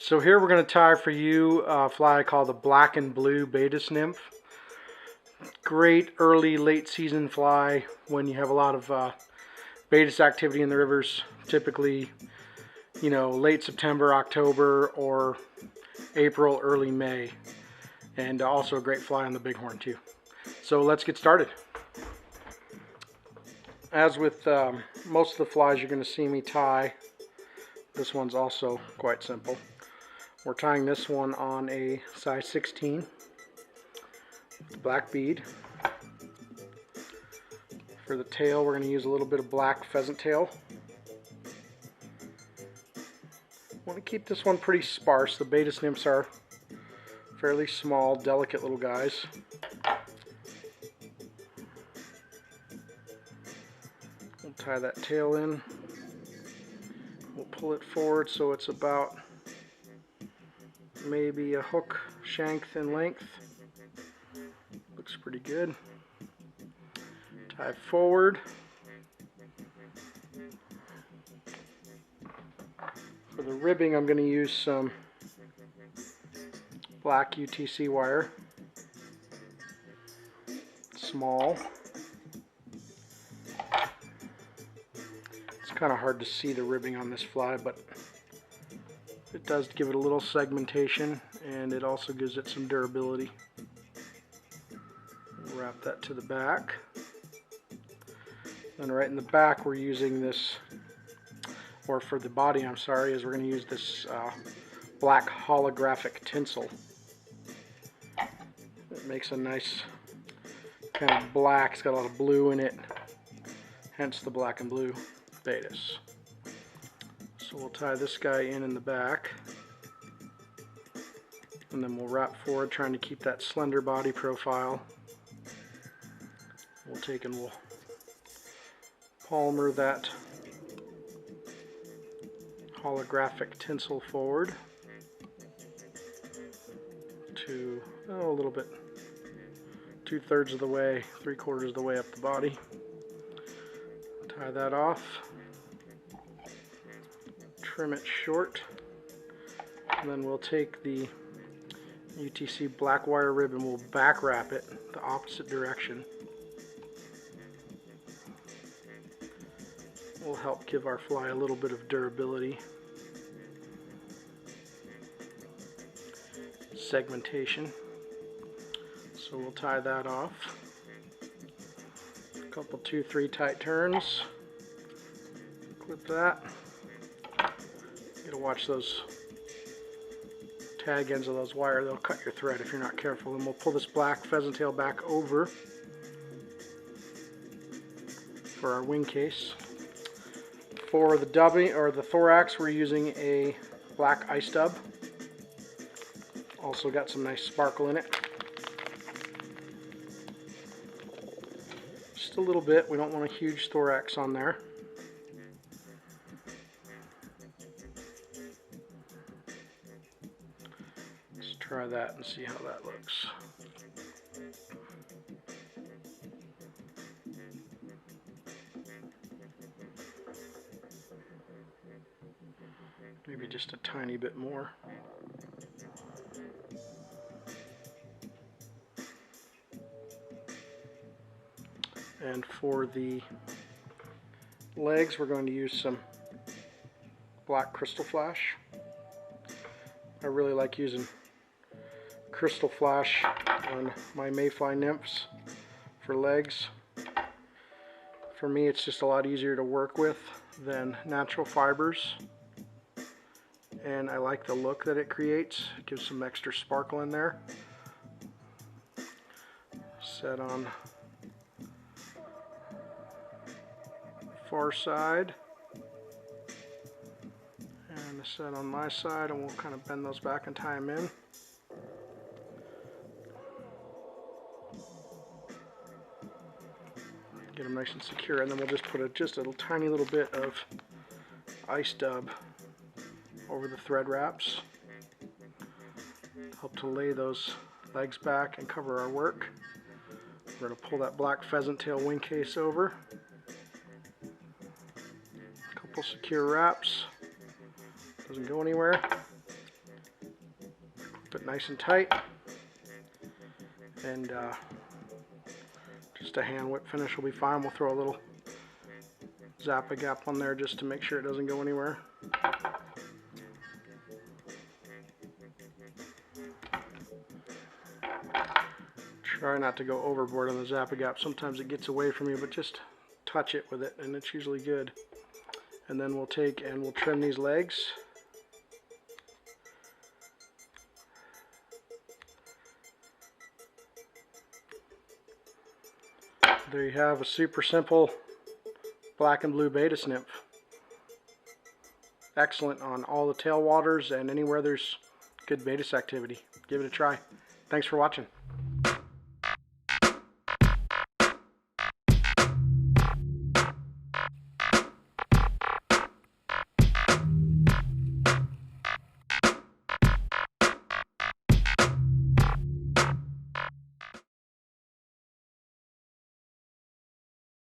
So here we're going to tie for you a fly I call the black and blue Beatis Nymph. Great early, late season fly when you have a lot of Beatis activity in the rivers. Typically, you know, late September, October, or April, early May. And also a great fly on the bighorn too. So let's get started. As with most of the flies you're going to see me tie, this one's also quite simple. We're tying this one on a size 16 black bead. For the tail, we're going to use a little bit of black pheasant tail. Want to keep this one pretty sparse. The Beatis nymphs are fairly small, delicate little guys. We'll tie that tail in. We'll pull it forward so it's about maybe a hook shank in length. Looks pretty good. Tie forward. For the ribbing, I'm going to use some black UTC wire. Small. It's kind of hard to see the ribbing on this fly, but it does give it a little segmentation, and it also gives it some durability. We'll wrap that to the back. And right in the back we're using this, or for the body I'm sorry, is we're going to use this black holographic tinsel. It makes a nice kind of black, it's got a lot of blue in it, hence the black and blue Beatis. So we'll tie this guy in the back, and then we'll wrap forward trying to keep that slender body profile. We'll take and we'll palmer that holographic tinsel forward to a little bit, 2/3 of the way, 3/4 of the way up the body. Tie that off, trim it short, and then we'll take the UTC black wire rib and we'll back wrap it the opposite direction. Will help give our fly a little bit of durability. Segmentation. So we'll tie that off. A couple 2-3 tight turns. Clip that. You gotta watch those tag ends of those wire, they'll cut your thread if you're not careful. And we'll pull this black pheasant tail back over for our wing case. For the dummy or the thorax, we're using a black ice dub. Also got some nice sparkle in it. Just a little bit, we don't want a huge thorax on there. Let's try that and see how that looks. Maybe just a tiny bit more. And for the legs, we're going to use some black crystal flash. I really like using crystal flash on my mayfly nymphs for legs. For me, it's just a lot easier to work with than natural fibers. And I like the look that it creates. It gives some extra sparkle in there. Set on the far side. And a set on my side, and we'll kind of bend those back and tie them in. Get them nice and secure, and then we'll just put just a tiny little bit of ice dub over the thread wraps. Help to lay those legs back and cover our work. We're going to pull that black pheasant tail wing case over. A couple secure wraps. Doesn't go anywhere. it nice and tight, and just a hand whip finish will be fine. We'll throw a little Zap-A-Gap on there just to make sure it doesn't go anywhere. Try not to go overboard on the Zap-A-Gap. Sometimes it gets away from you, but just touch it with it and it's usually good. And then we'll take and we'll trim these legs. There you have a super simple black and blue Beatis Nymph. Excellent on all the tailwaters and anywhere there's good Beatis activity. Give it a try. Thanks for watching.